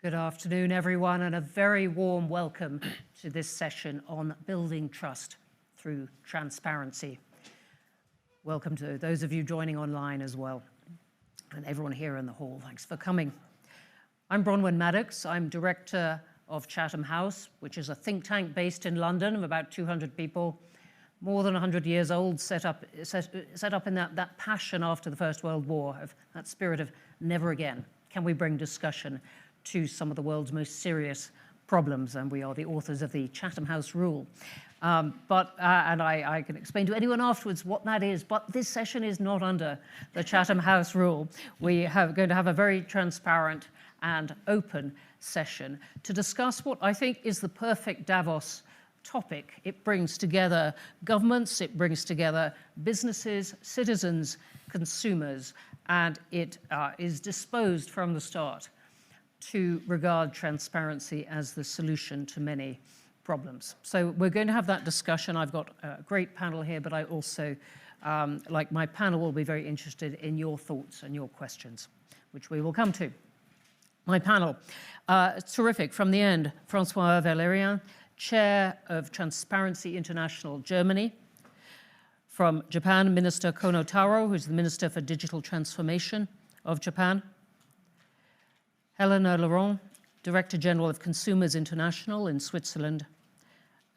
Good afternoon, everyone, and a very warm welcome to this session on building trust through transparency. Welcome to those of you joining online as well, and everyone here in the hall. Thanks for coming. I'm Bronwyn Maddox. I'm director of Chatham House, which is a think tank based in London of about 200 people, more than 100 years old, set up in that passion after the First World War, of that spirit of never again. Can we bring discussion to some of the world's most serious problems? And we are the authors of the Chatham House Rule. And I can explain to anyone afterwards what that is, but this session is not under the Chatham House Rule. We are going to have a very transparent and open session to discuss what I think is the perfect Davos topic. It brings together governments, it brings together businesses, citizens, consumers, and it is disposed from the start to regard transparency as the solution to many problems. So we're going to have that discussion. I've got a great panel here, but I also, like my panel, will be very interested in your thoughts and your questions, which we will come to. My panel, terrific. From the end, François Valérien, Chair of Transparency International Germany. From Japan, Minister Kono Taro, who's the Minister for Digital Transformation of Japan. Helena Laurent, Director General of Consumers International in Switzerland,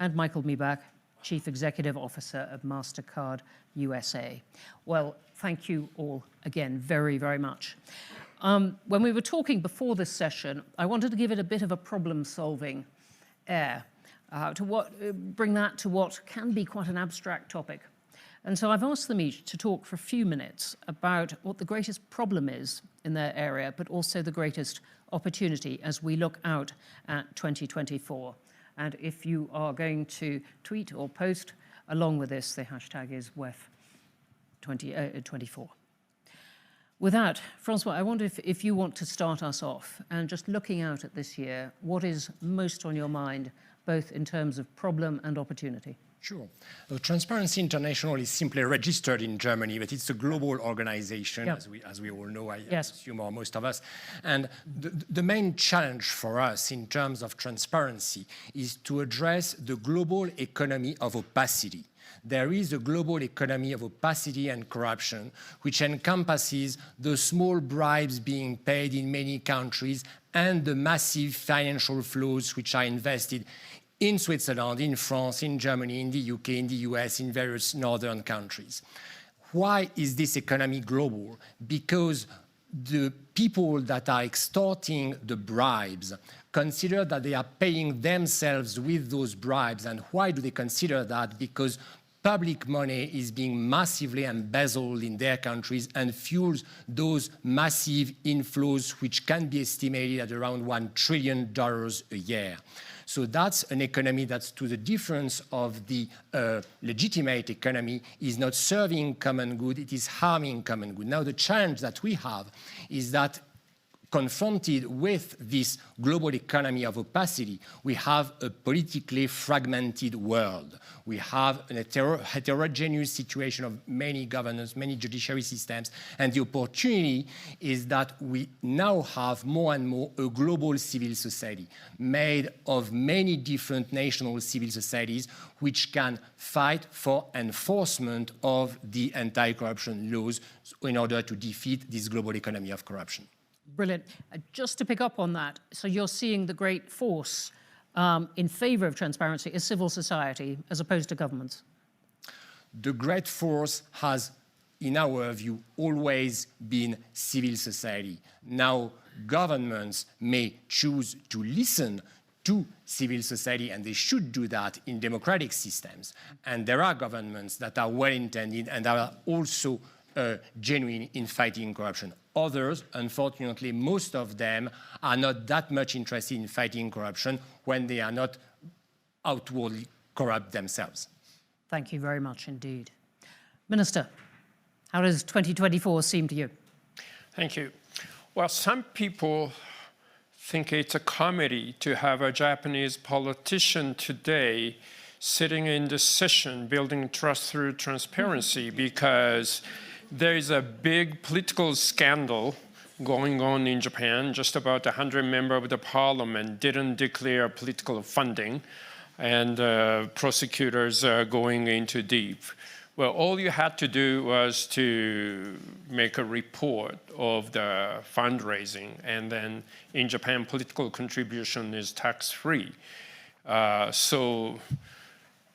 and Michael Miebach, Chief Executive Officer of MasterCard USA. Well, thank you all again very, very much. When we were talking before this session, I wanted to give it a bit of a problem-solving air, bring that to what can be quite an abstract topic. And so I've asked them each to talk for a few minutes about what the greatest problem is in their area, but also the greatest opportunity as we look out at 2024. And if you are going to tweet or post along with this, the hashtag is WEF2024. With that, François, I wonder if you want to start us off and just looking out at this year, what is most on your mind, both in terms of problem and opportunity? Sure. Transparency International is simply registered in Germany, but it's a global organization, yep, as we all know, I yes, assume, or most of us. And the main challenge for us in terms of transparency is to address the global economy of opacity. There is a global economy of opacity and corruption, which encompasses the small bribes being paid in many countries and the massive financial flows which are invested in Switzerland, in France, in Germany, in the UK, in the US, in various northern countries. Why is this economy global? Because the people that are extorting the bribes consider that they are paying themselves with those bribes. And why do they consider that? Because public money is being massively embezzled in their countries and fuels those massive inflows, which can be estimated at around $1 trillion a year. So that's an economy that's, to the difference of the legitimate economy, is not serving common good, it is harming common good. Now, the challenge that we have is that confronted with this global economy of opacity, we have a politically fragmented world. We have a heterogeneous situation of many governments, many judiciary systems, and the opportunity is that we now have more and more a global civil society made of many different national civil societies which can fight for enforcement of the anti-corruption laws in order to defeat this global economy of corruption. Brilliant. Just to pick up on that, so you're seeing the great force in favor of transparency is civil society as opposed to governments? The great force has, in our view, always been civil society. Now, governments may choose to listen to civil society, and they should do that in democratic systems. And there are governments that are well-intended and are also genuine in fighting corruption. Others, unfortunately, most of them are not that much interested in fighting corruption when they are not outwardly corrupt themselves. Thank you very much indeed. Minister, how does 2024 seem to you? Thank you. Well, some people think it's a comedy to have a Japanese politician today sitting in this session building trust through transparency because there is a big political scandal going on in Japan. Just about 100 members of the parliament didn't declare political funding, and prosecutors are going into deep. Well, all you had to do was to make a report of the fundraising, and then in Japan, political contribution is tax-free. So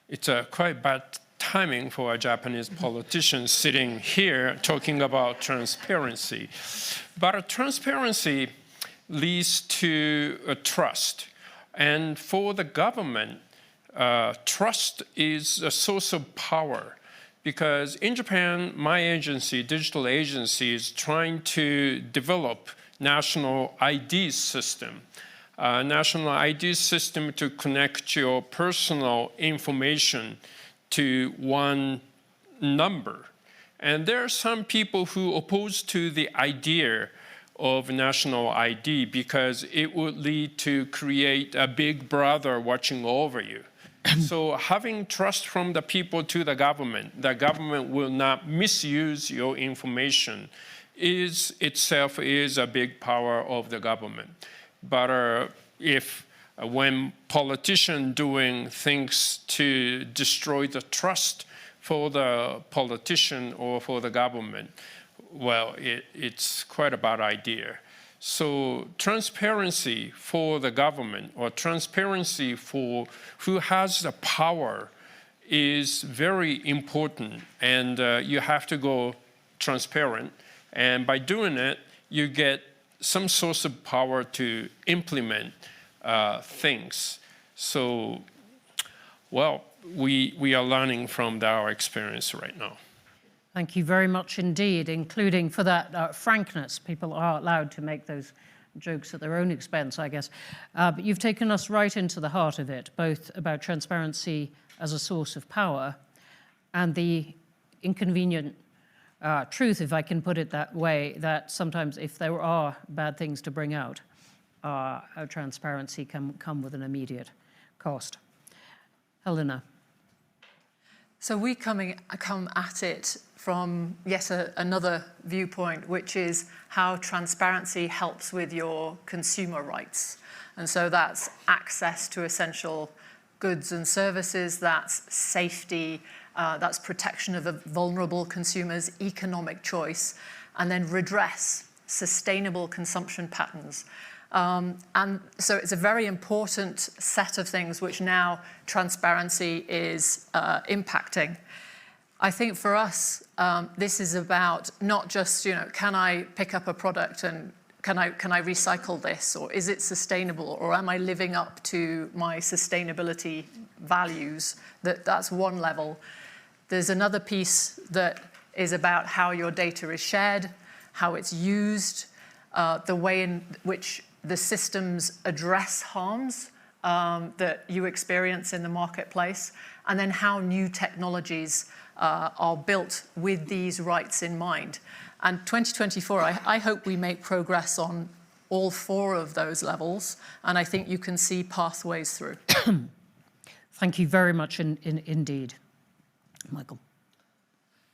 it's a quite bad timing for a Japanese politician sitting here talking about transparency. But transparency leads to a trust. And for the government, trust is a source of power. Because in Japan, my agency, digital agency, is trying to develop national ID system. National ID system to connect your personal information to one number. And there are some people who oppose to the idea of national ID because it would lead to create a big brother watching over you. So having trust from the people to the government will not misuse your information, is itself is a big power of the government. But when politicians doing things to destroy the trust for the politician or for the government, well, it's quite a bad idea. So transparency for the government or transparency for who has the power is very important, and you have to go transparent. And by doing it, you get some source of power to implement things. So, well, we are learning from our experience right now. Thank you very much indeed, including for that frankness. People are allowed to make those jokes at their own expense, I guess. But you've taken us right into the heart of it, both about transparency as a source of power and the inconvenient truth, if I can put it that way, that sometimes if there are bad things to bring out, transparency can come with an immediate cost. Helena. So we come at it from another viewpoint, which is how transparency helps with your consumer rights. And so that's access to essential goods and services, that's safety, that's protection of vulnerable consumers, economic choice, and then redress sustainable consumption patterns. And so it's a very important set of things which now transparency is impacting. I think for us, this is about not just, can I pick up a product and can I recycle this, or is it sustainable, or am I living up to my sustainability values? That's one level. There's another piece that is about how your data is shared, how it's used, the way in which the systems address harms that you experience in the marketplace, and then how new technologies are built with these rights in mind. And 2024, I hope we make progress on all four of those levels, and I think you can see pathways through. Thank you very much indeed. Michael.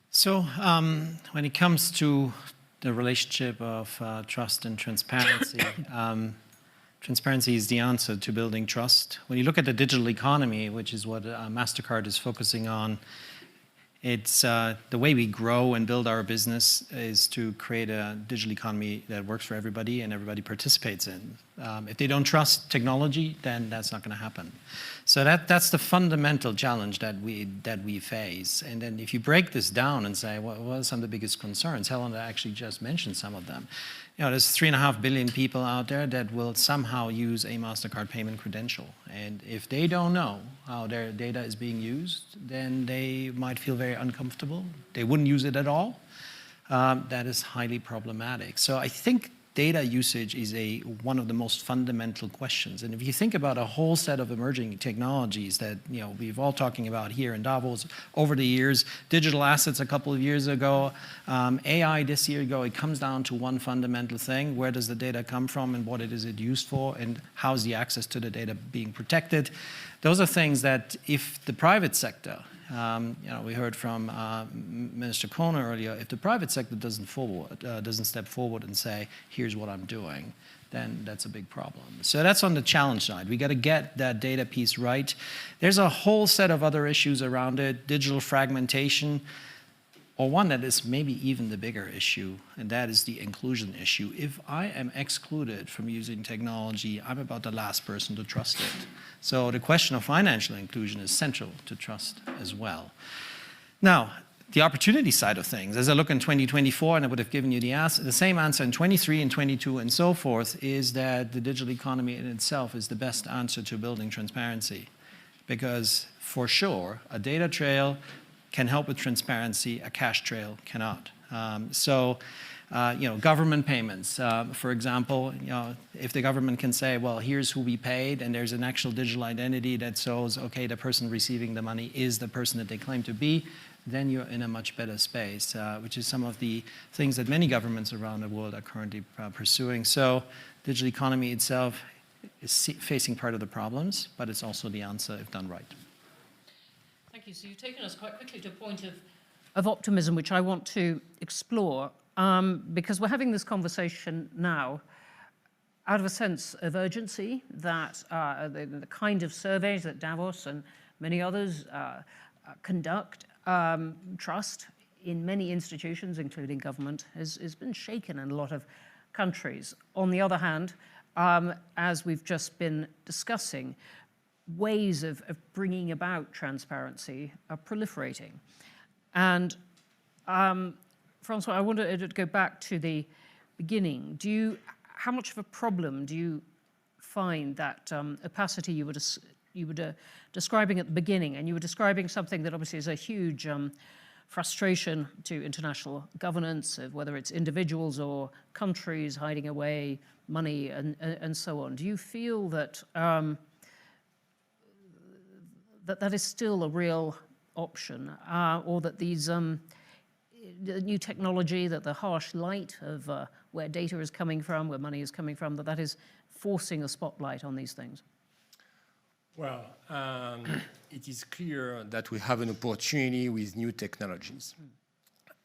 So when it comes to the relationship of trust and transparency, transparency is the answer to building trust. When you look at the digital economy, which is what MasterCard is focusing on, it's the way we grow and build our business is to create a digital economy that works for everybody and everybody participates in. If they don't trust technology, then that's not going to happen. So that's the fundamental challenge that we face. And then if you break this down and say, what are some of the biggest concerns? Helena actually just mentioned some of them. There's 3.5 billion people out there that will somehow use a MasterCard payment credential. And if they don't know how their data is being used, then they might feel very uncomfortable. They wouldn't use it at all. That is highly problematic. So I think data usage is one of the most fundamental questions. And if you think about a whole set of emerging technologies that we've all talking about here in Davos over the years, digital assets a couple of years ago, AI this year ago, it comes down to one fundamental thing: where does the data come from, and what is it used for, and how's the access to the data being protected? Those are things that if the private sector We heard from Minister Kohner earlier, if the private sector doesn't step forward and say, here's what I'm doing, then that's a big problem. So that's on the challenge side. We got to get that data piece right. There's a whole set of other issues around it, digital fragmentation, or one that is maybe even the bigger issue, and that is the inclusion issue. If I am excluded from using technology, I'm about the last person to trust it. So the question of financial inclusion is central to trust as well. Now, the opportunity side of things, as I look in 2024, and I would have given you the same answer in 23 and 22 and so forth, is that the digital economy in itself is the best answer to building transparency. Because for sure, a data trail can help with transparency, a cash trail cannot. Government payments, for example, if the government can say, well, here's who we paid, and there's an actual digital identity that shows, okay, the person receiving the money is the person that they claim to be, then you're in a much better space, which is some of the things that many governments around the world are currently pursuing. So digital economy itself is facing part of the problems, but it's also the answer if done right. Thank you. So you've taken us quite quickly to a point of optimism, which I want to explore, because we're having this conversation now out of a sense of urgency that the kind of surveys that Davos and many others conduct, trust in many institutions, including government, has been shaken in a lot of countries. On the other hand, as we've just been discussing, ways of bringing about transparency are proliferating. And Francois, I wanted to go back to the beginning. How much of a problem do you find that opacity you were describing at the beginning? And you were describing something that obviously is a huge frustration to international governance, of whether it's individuals or countries hiding away money and so on. Do you feel that that is still a real option, or that these the new technology, that the harsh light of where data is coming from, where money is coming from, that is forcing a spotlight on these things? Well, it is clear that we have an opportunity with new technologies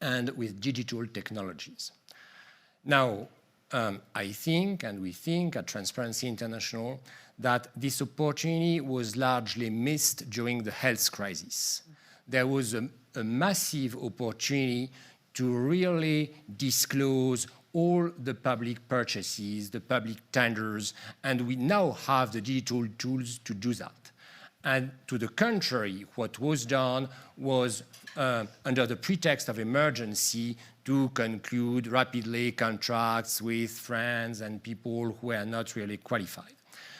and with digital technologies. Now, I think, and we think at Transparency International, that this opportunity was largely missed during the health crisis. There was a massive opportunity to really disclose all the public purchases, the public tenders, and we now have the digital tools to do that. And to the contrary, what was done was, under the pretext of emergency, to conclude rapidly contracts with friends and people who are not really qualified.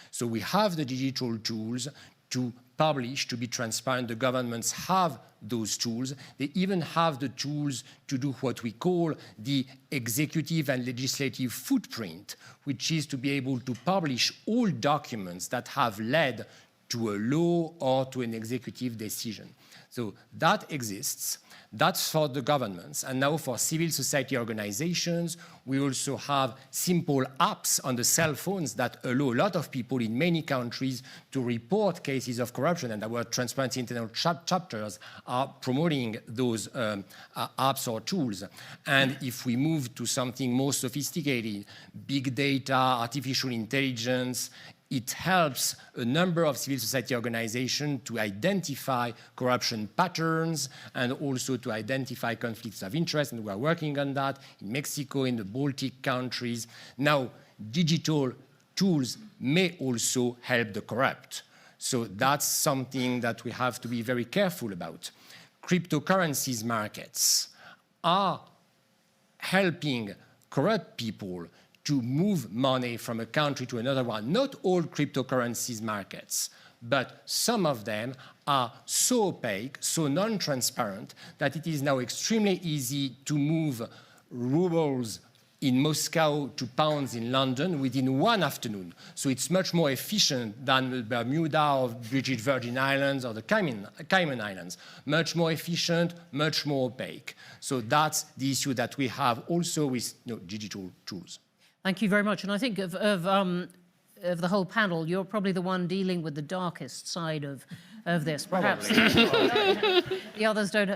So we have the digital tools to publish, to be transparent. The governments have those tools. They even have the tools to do what we call the executive and legislative footprint, which is to be able to publish all documents that have led to a law or to an executive decision. So that exists. That's for the governments. And now for civil society organizations, we also have simple apps on the cell phones that allow a lot of people in many countries to report cases of corruption. And our Transparency International chapters are promoting those apps or tools. And if we move to something more sophisticated, big data, artificial intelligence, it helps a number of civil society organizations to identify corruption patterns and also to identify conflicts of interest, and we are working on that in Mexico, in the Baltic countries. Now, digital tools may also help the corrupt. So that's something that we have to be very careful about. Cryptocurrencies markets are helping corrupt people to move money from a country to another one. Not all cryptocurrencies markets, but some of them are so opaque, so non-transparent, that it is now extremely easy to move rubles in Moscow to pounds in London within one afternoon. So it's much more efficient than the Bermuda or British Virgin Islands or the Cayman Islands. Much more efficient, much more opaque. So that's the issue that we have also with digital tools. Thank you very much. And I think of of the whole panel, you're probably the one dealing with the darkest side of this. Perhaps the others don't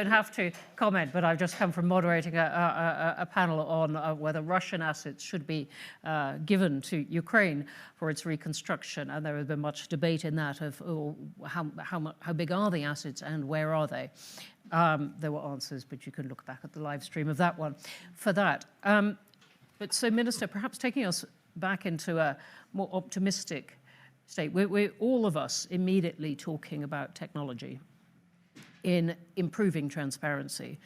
have to comment, but I've just come from moderating a panel on whether Russian assets should be given to Ukraine for its reconstruction, and there has been much debate in that of how big are the assets and where are they. There were answers, but you can look back at the live stream of that one for that. But so, Minister, perhaps taking us back into a more optimistic state, we're all of us immediately talking about technology in improving transparency.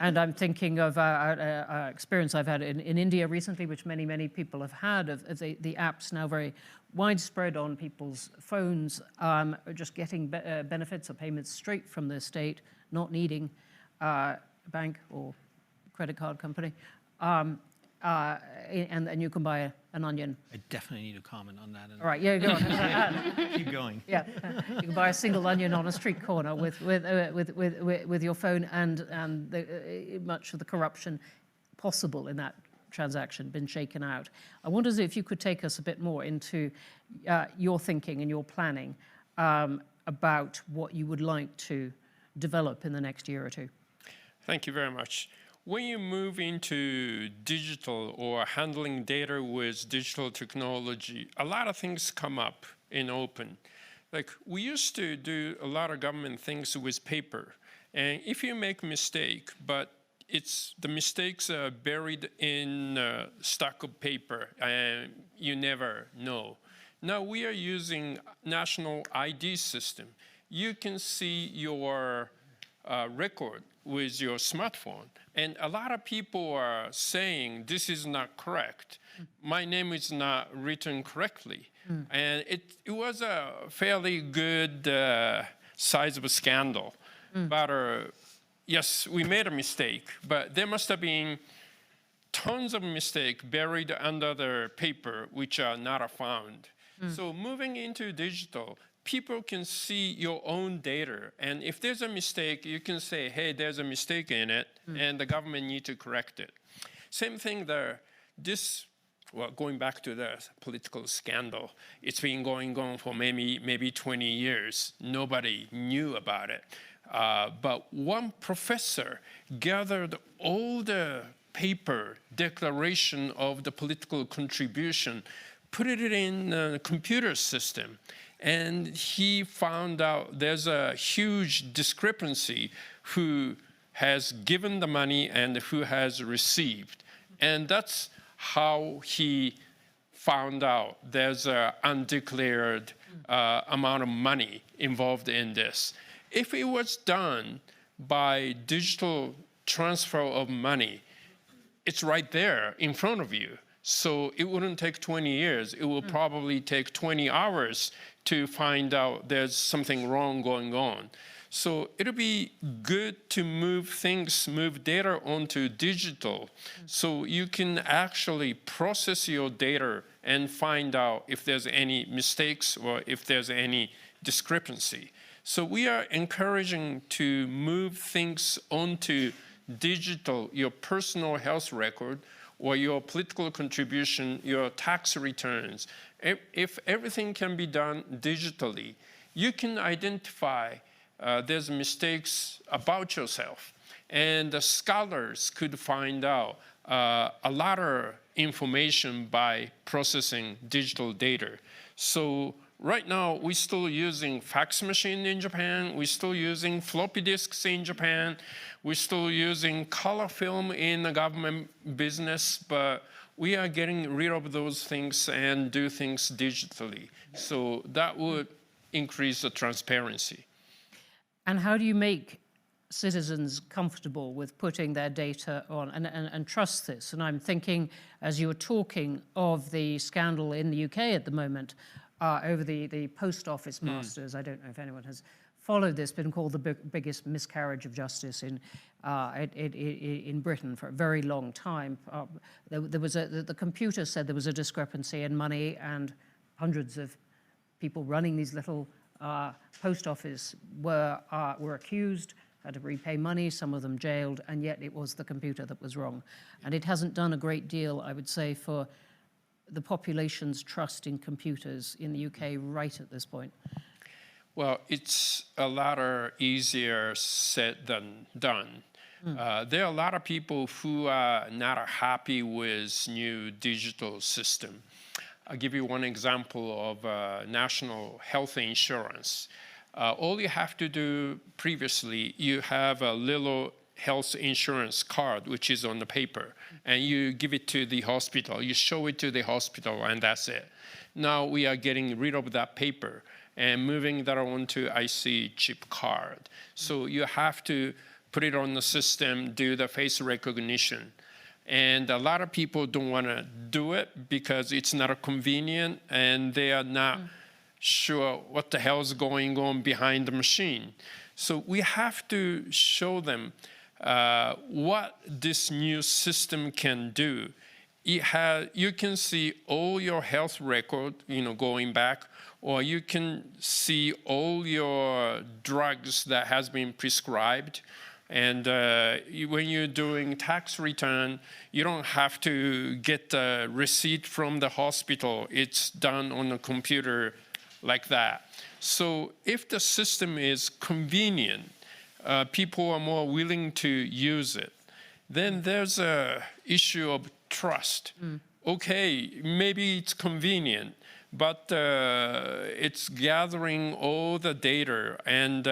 And I'm thinking of an experience I've had in India recently, which many people have had, of the apps now very widespread on people's phones, just getting benefits or payments straight from the state, not needing a bank or credit card company. And you can buy an onion. I definitely need to comment on that. All right, yeah, go on. Keep going. Yeah, you can buy a single onion on a street corner with your phone, and much of the corruption possible in that transaction been shaken out. I wonder if you could take us a bit more into your thinking and your planning about what you would like to develop in the next year or two. Thank you very much. When you move into digital or handling data with digital technology, a lot of things come up in open. Like, we used to do a lot of government things with paper. And if you make a mistake, but the mistakes are buried in a stack of paper and you never know. Now we are using national ID system. You can see your record with your smartphone. And a lot of people are saying, this is not correct. My name is not written correctly. And it was a fairly good size of a scandal. But yes, we made a mistake, but there must have been tons of mistakes buried under the paper which are not found. So moving into digital, people can see your own data. And if there's a mistake, you can say, hey, there's a mistake in it, and the government needs to correct it. Same thing there. Well, going back to the political scandal, it's been going on for maybe 20 years. Nobody knew about it. But one professor gathered all the paper declaration of the political contribution, put it in a computer system, and he found out there's a huge discrepancy who has given the money and who has received. And that's how he found out there's an undeclared amount of money involved in this. If it was done by digital transfer of money, it's right there in front of you. So it wouldn't take 20 years. It will probably take 20 hours to find out there's something wrong going on. So it'll be good to move data onto digital, so you can actually process your data and find out if there's any mistakes or if there's any discrepancy. So we are encouraging to move things onto digital, your personal health record, or your political contribution, your tax returns. If everything can be done digitally, you can identify there's mistakes about yourself. And the scholars could find out a lot of information by processing digital data. So right now, we're still using fax machine in Japan. We're still using floppy disks in Japan. We're still using color film in the government business, but we are getting rid of those things and do things digitally. So that would increase the transparency. And how do you make citizens comfortable with putting their data on and trust this? And I'm thinking, as you were talking, of the scandal in the UK at the moment over the post office masters. I don't know if anyone has followed this, been called the biggest miscarriage of justice in Britain for a very long time. The computer said there was a discrepancy in money, and hundreds of people running these little post office were accused, had to repay money, some of them jailed, and yet it was the computer that was wrong. And it hasn't done a great deal, I would say, for the population's trust in computers in the UK right at this point? Well, it's a lot easier said than done. There are a lot of people who are not happy with new digital system. I'll give you one example of national health insurance. All you have to do previously, you have a little health insurance card, which is on the paper, and you give it to the hospital. You show it to the hospital, and that's it. Now we are getting rid of that paper and moving that onto IC chip card. So you have to put it on the system, do the face recognition. And a lot of people don't want to do it because it's not convenient and they are not sure what the hell is going on behind the machine. So we have to show them what this new system can do. You can see all your health record, going back, or you can see all your drugs that has been prescribed. And when you're doing tax return, you don't have to get a receipt from the hospital. It's done on a computer like that. So if the system is convenient, people are more willing to use it. Then there's a issue of trust. Okay, maybe it's convenient, but it's gathering all the data, and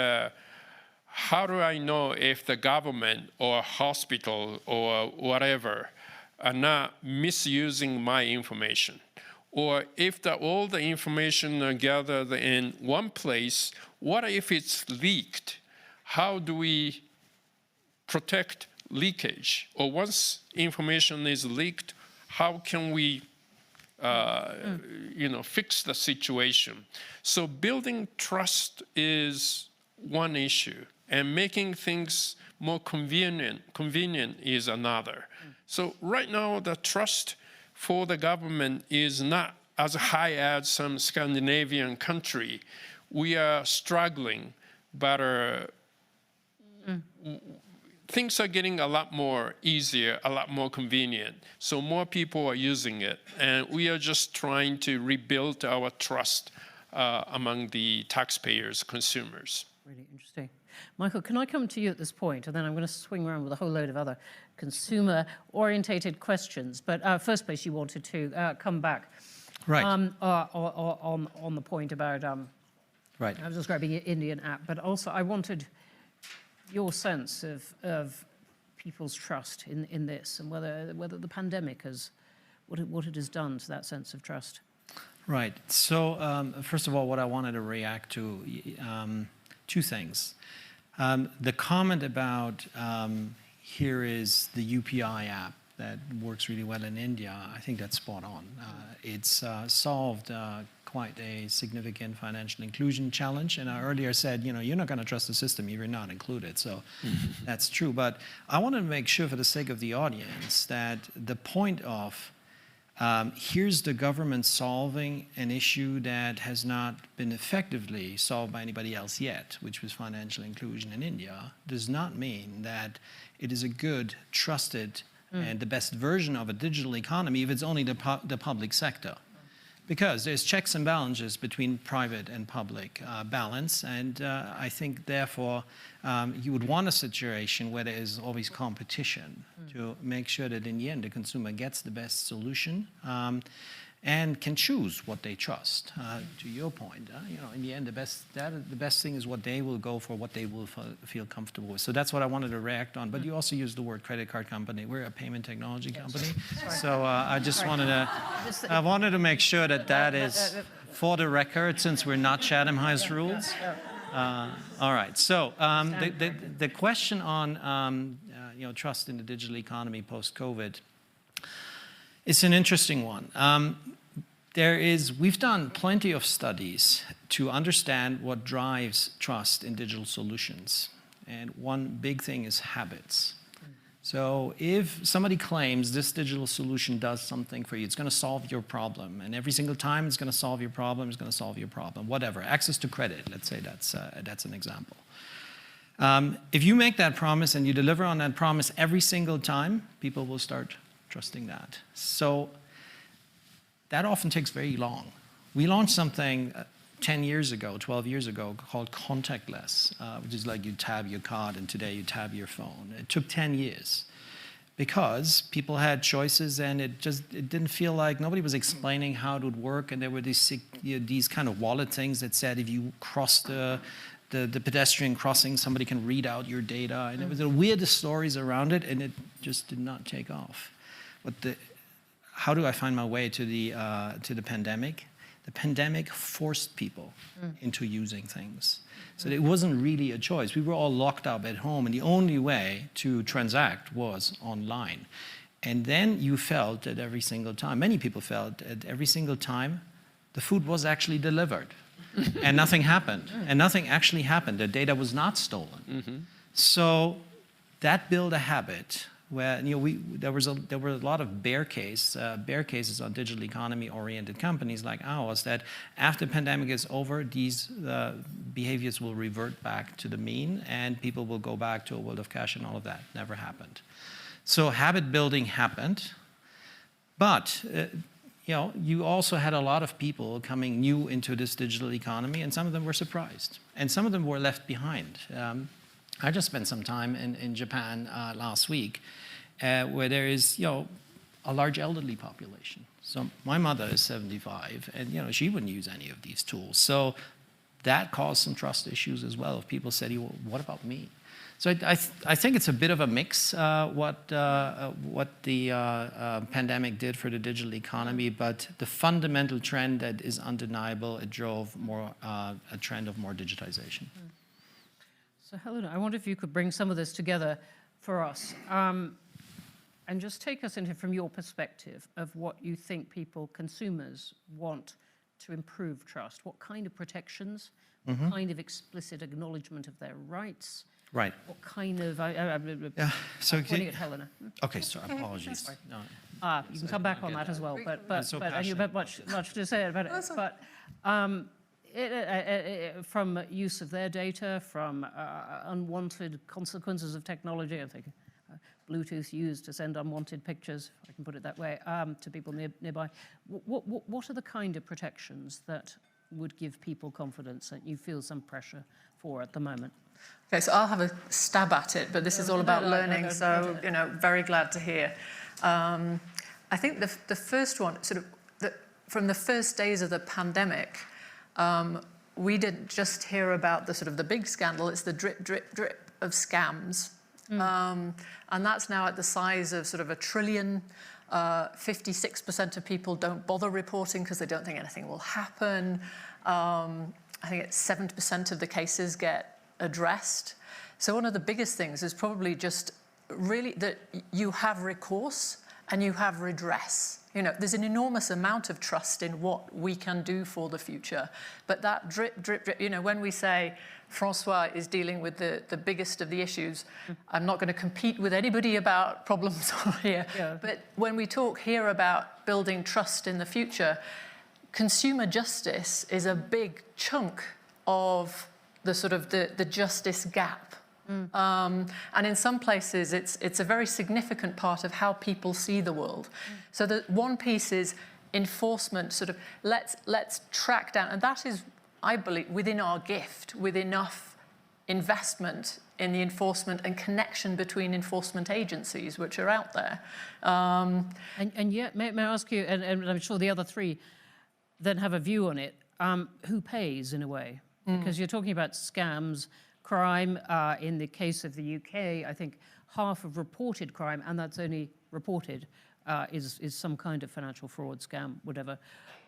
how do I know if the government or hospital or whatever are not misusing my information? Or if all the information are gathered in one place, what if it's leaked? How do we protect leakage? Or once information is leaked, how can we fix the situation? So building trust is one issue, and making things more convenient is another. So right now, the trust for the government is not as high as some Scandinavian country. We are struggling, but things are getting a lot more easier, a lot more convenient. So more people are using it, and we are just trying to rebuild our trust among the taxpayers, consumers. Really interesting. Michael, can I come to you at this point, and then I'm going to swing around with a whole load of other consumer-orientated questions. But first place, you wanted to come back Right. on the point about Right. I was describing the Indian app, but also I wanted your sense of people's trust in this, and whether the pandemic has what it has done to that sense of trust. Right. So first of all, what I wanted to react to, two things. The comment about here is the UPI app that works really well in India, I think that's spot on. It's solved quite a significant financial inclusion challenge. And I earlier said, you're not going to trust the system if you're not included. So that's true. But I want to make sure for the sake of the audience that the point of here's the government solving an issue that has not been effectively solved by anybody else yet, which was financial inclusion in India, does not mean that it is a good, trusted, and the best version of a digital economy if it's only the public sector. Because there's checks and balances between private and public balance, and I think, therefore, you would want a situation where there is always competition to make sure that in the end the consumer gets the best solution and can choose what they trust. To your point, in the end, the best thing is what they will go for, what they will feel comfortable with. So that's what I wanted to react on. But you also used the word credit card company. We're a payment technology company, so I just wanted to make sure that is for the record, since we're not Chatham House rules. All right. So the question on trust in the digital economy post-COVID. It's an interesting one. We've done plenty of studies to understand what drives trust in digital solutions. And one big thing is habits. So if somebody claims this digital solution does something for you, it's going to solve your problem. And every single time it's going to solve your problem, it's going to solve your problem, whatever. Access to credit, let's say that's an example. If you make that promise and you deliver on that promise every single time, people will start trusting that. So that often takes very long. We launched something 10 years ago, 12 years ago, called contactless, which is like you tab your card and today you tab your phone. It took 10 years because people had choices and it didn't feel like nobody was explaining how it would work, and there were these kind of wallet things that said if you cross the pedestrian crossing, somebody can read out your data, and there was the weirdest stories around it, and it just did not take off. But how do I find my way to the pandemic? The pandemic forced people into using things. So it wasn't really a choice. We were all locked up at home, and the only way to transact was online. And then you felt that every single time, many people felt that every single time, the food was actually delivered. And nothing happened. And nothing actually happened. The data was not stolen. So that built a habit where there were a lot of bear cases on digital economy-oriented companies like ours that after the pandemic is over, these behaviors will revert back to the mean, and people will go back to a world of cash, and all of that never happened. So habit building happened, but you also had a lot of people coming new into this digital economy, and some of them were surprised, and some of them were left behind. I just spent some time in Japan last week, where there is, a large elderly population. So my mother is 75, and she wouldn't use any of these tools. So that caused some trust issues as well. If people said, well, "What about me?" So I think it's a bit of a mix what the pandemic did for the digital economy, but the fundamental trend that is undeniable, it drove a trend of more digitization. So Helena, I wonder if you could bring some of this together for us and just take us into, from your perspective, of what you think consumers want to improve trust. What kind of protections, what kind of explicit acknowledgement of their rights, right? What kind of, so pointing at Helena. Okay, sorry, apologies. No. You can come back on that as well, but you have much to say about it. But from use of their data, from unwanted consequences of technology, I think Bluetooth used to send unwanted pictures, if I can put it that way, to people nearby. What are the kind of protections that would give people confidence that you feel some pressure for at the moment? Okay, so I'll have a stab at it, but this is all about learning, so very glad to hear. I think the first one, from the first days of the pandemic, we didn't just hear about the big scandal. It's the drip, drip, drip of scams, and that's now at the size of $1 trillion. 56% of people don't bother reporting because they don't think anything will happen. I think it's 7% of the cases get addressed. So one of the biggest things is probably just really that you have recourse and you have redress. There's an enormous amount of trust in what we can do for the future. But that drip, drip, drip, when we say Francois is dealing with the biggest of the issues, I'm not going to compete with anybody about problems here. Yeah. But when we talk here about building trust in the future, consumer justice is a big chunk of the justice gap. And in some places, it's a very significant part of how people see the world. So the one piece is enforcement, let's track down, and that is, I believe, within our gift, with enough investment in the enforcement and connection between enforcement agencies which are out there. And yet, may I ask you, and I'm sure the other three then have a view on it, who pays in a way? Because you're talking about scams, crime. In the case of the UK, I think half of reported crime, and that's only reported, is some kind of financial fraud, scam, whatever.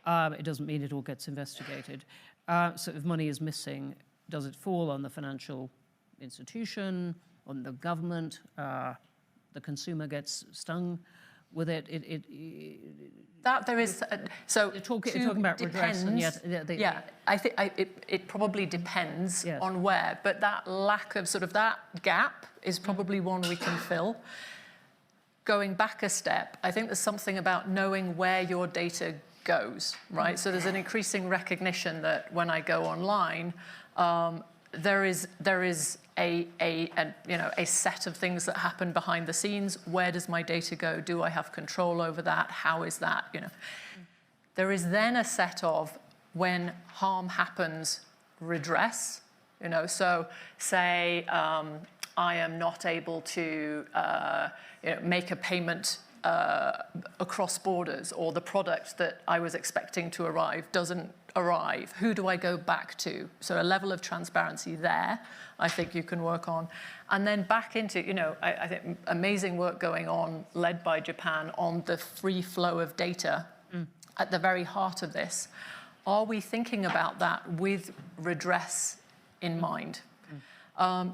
It doesn't mean it all gets investigated. So if money is missing, does it fall on the financial institution, on the government? The consumer gets stung with it. That there is, so you're talking about redress, and yet I think it probably depends on where, but that lack of that gap is probably one we can fill. Going back a step, I think there's something about knowing where your data goes, right? So there's an increasing recognition that when I go online, there is a set of things that happen behind the scenes. Where does my data go? Do I have control over that? How is that? There is then a set of, when harm happens, redress. So say I am not able to make a payment across borders, or the product that I was expecting to arrive doesn't arrive. Who do I go back to? So a level of transparency there, I think you can work on. And then back into, I think amazing work going on, led by Japan, on the free flow of data at the very heart of this. Are we thinking about that with redress in mind?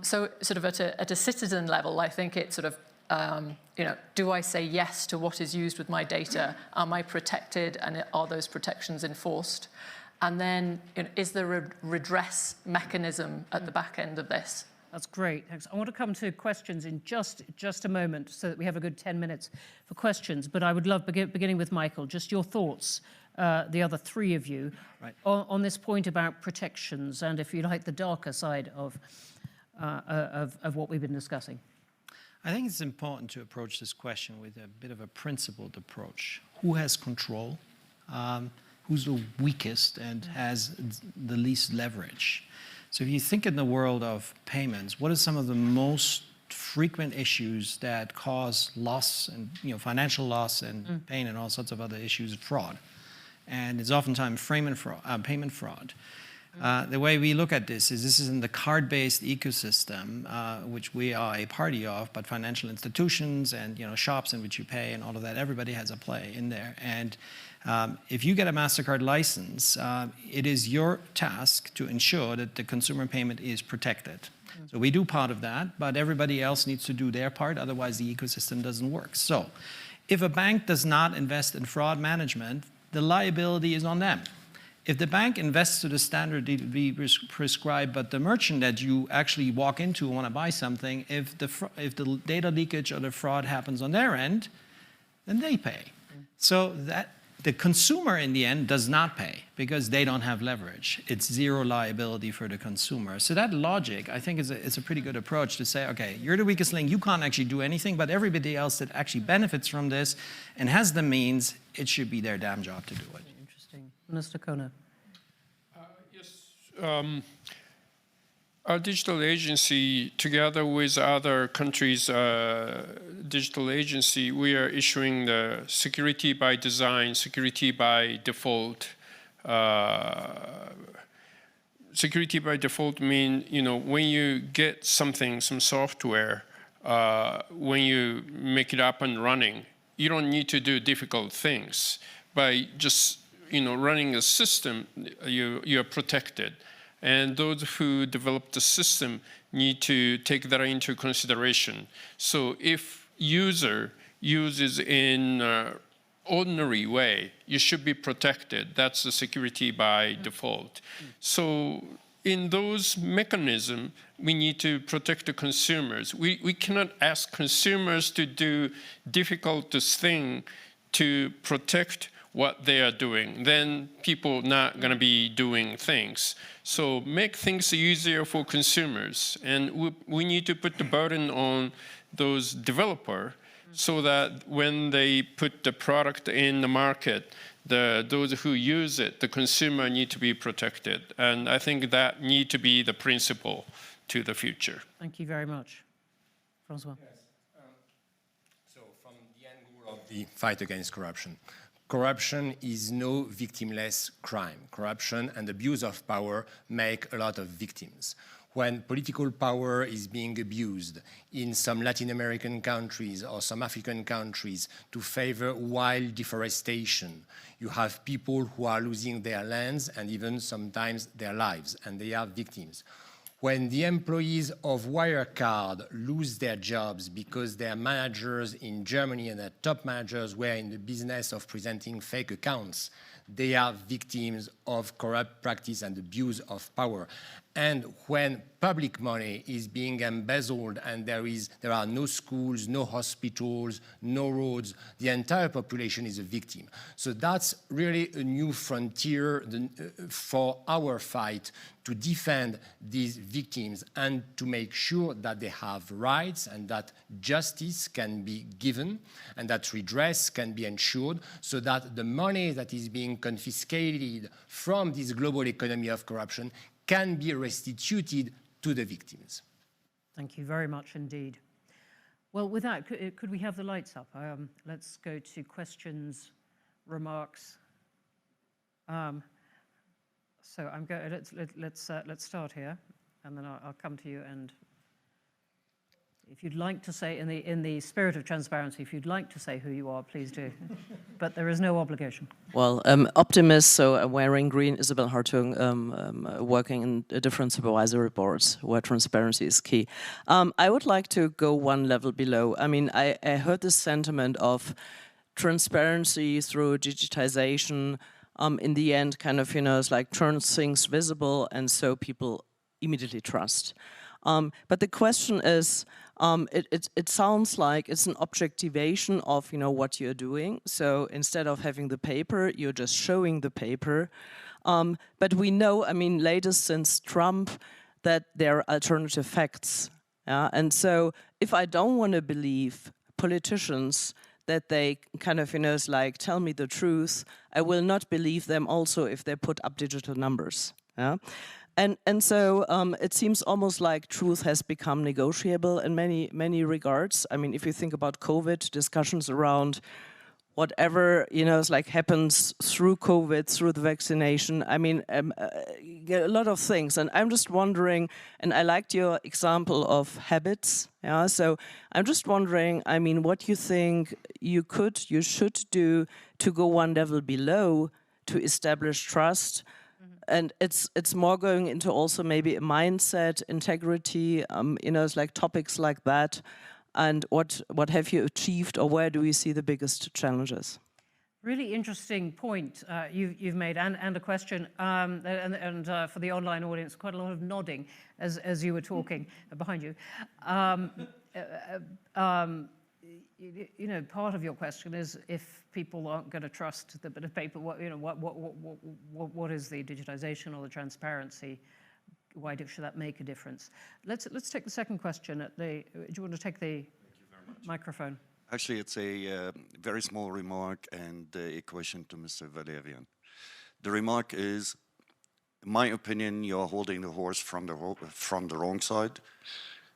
So sort of at a citizen level, I think it's sort of, do I say yes to what is used with my data? Am I protected, and are those protections enforced? And then, is there a redress mechanism at the back end of this? That's great. Thanks. I want to come to questions in just a moment, so that we have a good 10 minutes for questions. But I would love, beginning with Michael, just your thoughts, the other three of you, right, on this point about protections and, if you like, the darker side of what we've been discussing. I think it's important to approach this question with a bit of a principled approach. Who has control? Who's the weakest and has the least leverage? So if you think in the world of payments, what are some of the most frequent issues that cause loss and financial loss and pain and all sorts of other issues? Fraud. And it's oftentimes payment fraud. The way we look at this is in the card-based ecosystem, which we are a party of, but financial institutions and shops in which you pay and all of that, everybody has a play in there. And if you get a MasterCard license, it is your task to ensure that the consumer payment is protected. So we do part of that, but everybody else needs to do their part, otherwise the ecosystem doesn't work. So if a bank does not invest in fraud management, the liability is on them. If the bank invests to the standard that we prescribe, but the merchant that you actually walk into and want to buy something, if the data leakage or the fraud happens on their end, then they pay. So that the consumer in the end does not pay because they don't have leverage. It's zero liability for the consumer. So that logic, I think, is a pretty good approach to say, okay, you're the weakest link, you can't actually do anything, but everybody else that actually benefits from this and has the means, it should be their damn job to do it. Interesting. Mr. Kona. Yes. Our digital agency, together with other countries' digital agency, we are issuing the security by design, security by default. Security by default mean, when you get something, some software, when you make it up and running, you don't need to do difficult things. By just, running a system, you're protected. And those who develop the system need to take that into consideration. So if user uses in ordinary way, you should be protected. That's the security by default. So in those mechanisms, we need to protect the consumers. We cannot ask consumers to do difficult thing to protect what they are doing. Then people not going to be doing things. So make things easier for consumers. And we need to put the burden on those developers so that when they put the product in the market, those who use it, the consumer need to be protected. And I think that need to be the principle to the future. Thank you very much. Francois. Yes. So from the angle of the fight against corruption, corruption is no victimless crime. Corruption and abuse of power make a lot of victims. When political power is being abused in some Latin American countries or some African countries to favor wild deforestation, you have people who are losing their lands and even sometimes their lives, and they are victims. When the employees of Wirecard lose their jobs because their managers in Germany and their top managers were in the business of presenting fake accounts, they are victims of corrupt practice and abuse of power. And when public money is being embezzled and there are no schools, no hospitals, no roads, the entire population is a victim. So that's really a new frontier for our fight to defend these victims and to make sure that they have rights and that justice can be given and that redress can be ensured so that the money that is being confiscated from this global economy of corruption can be restituted to the victims. Thank you very much indeed. Well, with that, could we have the lights up? Let's go to questions, remarks. So I'm going. Let's start here, and then I'll come to you. And if you'd like to say, in the spirit of transparency, if you'd like to say who you are, please do. But there is no obligation. Well, optimist, so wearing green, Isabel Hartung, working in different supervisory boards where transparency is key. I would like to go one level below. I mean, I heard this sentiment of transparency through digitization. In the end, kind of, it's like turns things visible, and so people immediately trust. But the question is, it sounds like it's an objectivation of, what you're doing. So instead of having the paper, you're just showing the paper. But we know, I mean, latest since Trump, that there are alternative facts. And so if I don't want to believe politicians that they kind of, like tell me the truth, I will not believe them also if they put up digital numbers. And so it seems almost like truth has become negotiable in many regards. I mean, if you think about COVID, discussions around whatever, it's like happens through COVID, through the vaccination, I mean, a lot of things. And I'm just wondering, and I liked your example of habits. So I'm just wondering, I mean, what you think you should do to go one level below to establish trust. And it's more going into also maybe a mindset, integrity, it's like topics like that. And what have you achieved, or where do we see the biggest challenges? Really interesting point you've made, and a question, and for the online audience, quite a lot of nodding as you were talking behind you. Part of your question is if people aren't going to trust the bit of paper, what is the digitization or the transparency? Why should that make a difference? Let's take the second question. Do you want to take the microphone? Actually, it's a very small remark and a question to Mr. Valerian. The remark is, in my opinion, you're holding the horse from the wrong side.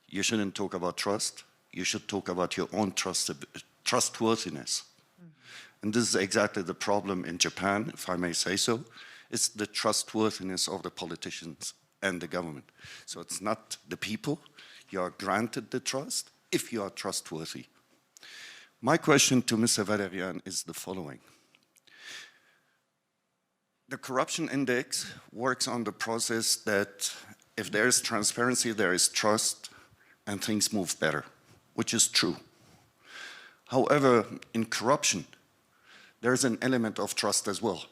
You shouldn't talk about trust. You should talk about your own trustworthiness. And this is exactly the problem in Japan, if I may say so. It's the trustworthiness of the politicians and the government. So it's not the people. You are granted the trust if you are trustworthy. My question to Mr. Valerian is the following. The corruption index works on the process that if there is transparency, there is trust, and things move better, which is true. However, in corruption, there's an element of trust as well.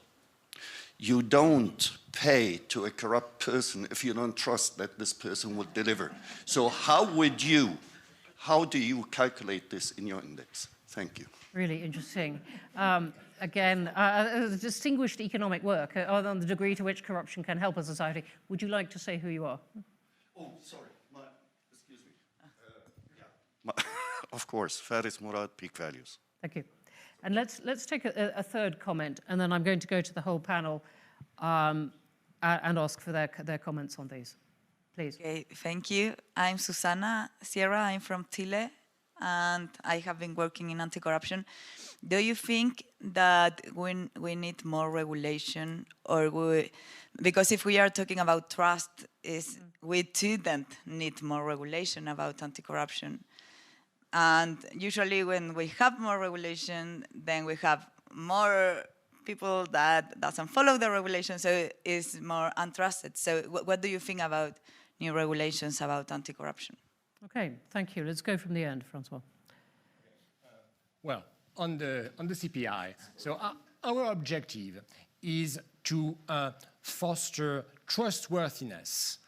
You don't pay to a corrupt person if you don't trust that this person will deliver. So how do you calculate this in your index? Thank you. Really interesting. Again, distinguished economic work on the degree to which corruption can help a society. Would you like to say who you are? Oh, sorry. Excuse me. Of course, Faris Murad, Peak Values. Thank you. And let's take a third comment, and then I'm going to go to the whole panel and ask for their comments on these. Please. Okay, thank you. I'm Susana Sierra. I'm from Chile, and I have been working in anti-corruption. Do you think that we need more regulation, because if we are talking about trust, we shouldn't need more regulation about anti-corruption? And usually when we have more regulation, then we have more people that doesn't follow the regulation, so it's more untrusted. So what do you think about new regulations about anti-corruption? Okay, thank you. Let's go from the end, Francois. Well, on the CPI, so our objective is to foster trustworthiness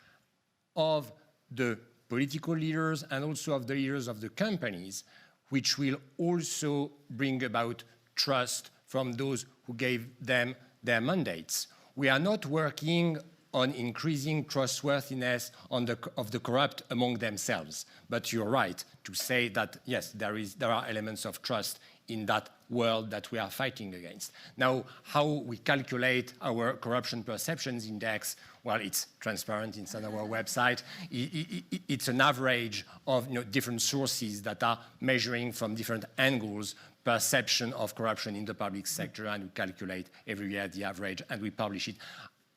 of the political leaders and also of the leaders of the companies, which will also bring about trust from those who gave them their mandates. We are not working on increasing trustworthiness of the corrupt among themselves. But you're right to say that, yes, there are elements of trust in that world that we are fighting against. Now, how we calculate our corruption perceptions index, well, it's transparent inside our website. It's an average of different sources that are measuring from different angles perception of corruption in the public sector, and we calculate every year the average, and we publish it.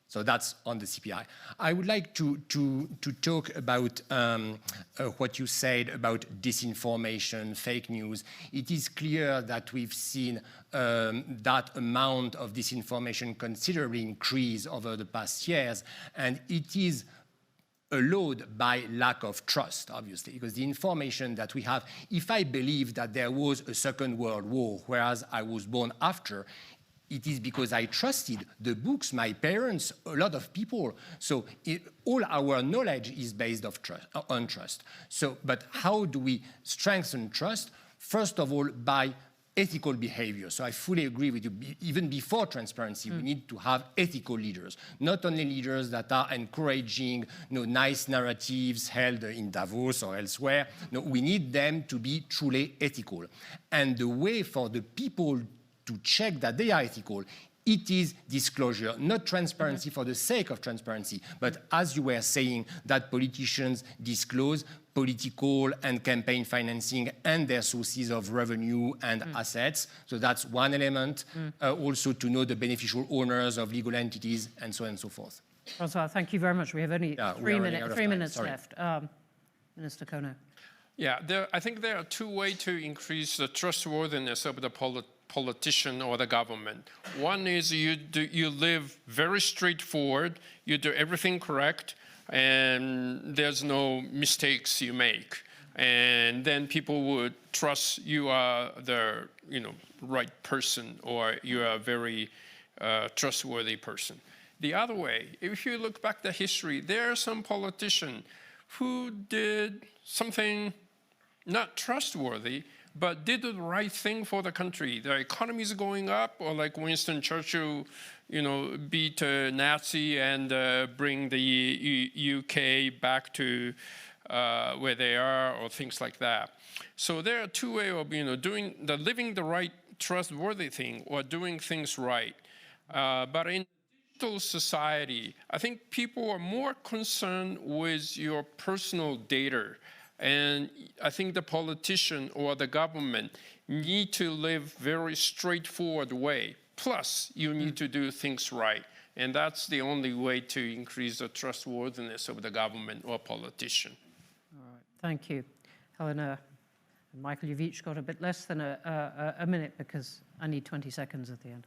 So that's on the CPI. I would like to talk about what you said about disinformation, fake news. It is clear that we've seen that amount of disinformation considerably increase over the past years, and it is allowed by lack of trust, obviously, because the information that we have, if I believe that there was a Second World War, whereas I was born after, it is because I trusted the books, my parents, a lot of people. So all our knowledge is based on trust. So, but how do we strengthen trust? First of all, by ethical behavior. So I fully agree with you. Even before transparency, we need to have ethical leaders, not only leaders that are encouraging nice narratives held in Davos or elsewhere. No, we need them to be truly ethical. And the way for the people to check that they are ethical, it is disclosure, not transparency for the sake of transparency, but as you were saying, that politicians disclose political and campaign financing and their sources of revenue and assets. So that's one element. Also to know the beneficial owners of legal entities and so on and so forth. Francois, thank you very much. We have only three minutes left. Minister Kono. Yeah, I think there are two ways to increase the trustworthiness of the politician or the government. One is you live very straightforward, you do everything correct, and there's no mistakes you make. And then people would trust you are the right person, or you are a very trustworthy person. The other way, if you look back to history, there are some politicians who did something not trustworthy, but did the right thing for the country. The economy is going up, or like Winston Churchill, beat a Nazi and bring the UK back to where they are, or things like that. So there are two ways of living the right, trustworthy thing, or doing things right. But in digital society, I think people are more concerned with your personal data. And I think the politician or the government need to live very straightforward way. Plus, you need to do things right. And that's the only way to increase the trustworthiness of the government or politician. All right, thank you. Helena and Michael, you've each got a bit less than a minute because I need 20 seconds at the end.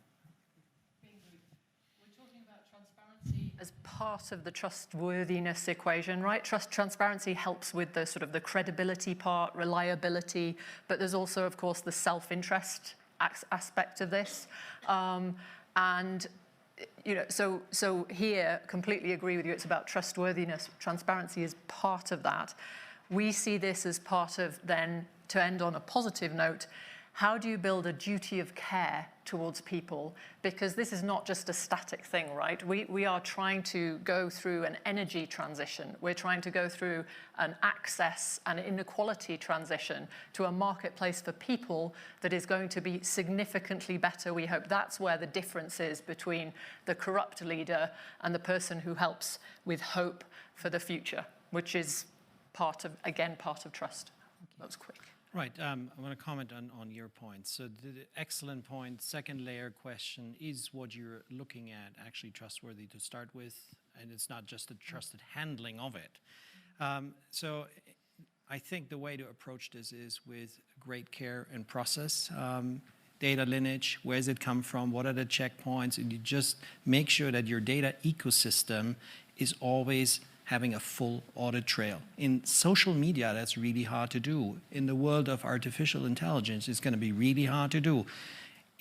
As part of the trustworthiness equation, right? Transparency helps with the sort of the credibility part, reliability, but there's also, of course, the self-interest aspect of this. So here, completely agree with you, it's about trustworthiness. Transparency is part of that. We see this as part of then, to end on a positive note, how do you build a duty of care towards people? Because this is not just a static thing, right? We are trying to go through an energy transition. We're trying to go through an access and inequality transition to a marketplace for people that is going to be significantly better. We hope that's where the difference is between the corrupt leader and the person who helps with hope for the future, which is part of trust. That was quick. Right, I want to comment on your point. So the excellent point, second layer question, is what you're looking at actually trustworthy to start with? And it's not just the trusted handling of it. So I think the way to approach this is with great care and process. Data lineage, where does it come from? What are the checkpoints? And you just make sure that your data ecosystem is always having a full audit trail. In social media, that's really hard to do. In the world of artificial intelligence, it's going to be really hard to do.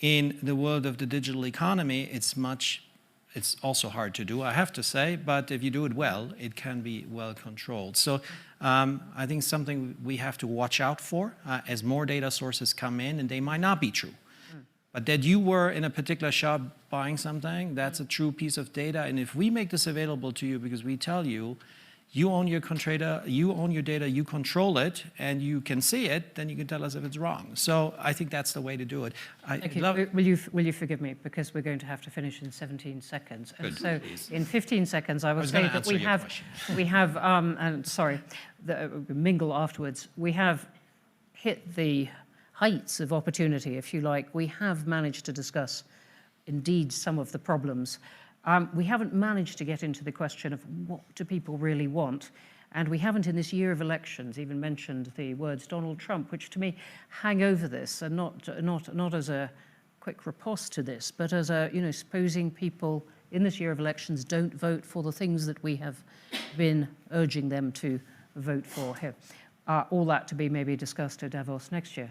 In the world of the digital economy, it's also hard to do, I have to say, but if you do it well, it can be well controlled. So I think something we have to watch out for as more data sources come in, and they might not be true. But that you were in a particular shop buying something, that's a true piece of data. And if we make this available to you because we tell you, you own your data, you control it, and you can see it, then you can tell us if it's wrong. So I think that's the way to do it. Thank you. Will you forgive me, because we're going to have to finish in 17 seconds. And so in 15 seconds, I will say that we have, and sorry, mingle afterwards. We have hit the heights of opportunity, if you like. We have managed to discuss, indeed, some of the problems. We haven't managed to get into the question of what do people really want, and we haven't in this year of elections even mentioned the words Donald Trump, which to me hang over this, and not as a quick riposte to this, but as a, supposing people in this year of elections don't vote for the things that we have been urging them to vote for here. All that to be maybe discussed at Davos next year.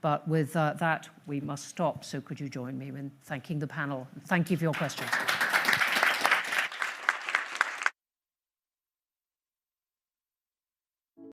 But with that, we must stop. So could you join me in thanking the panel? Thank you for your questions.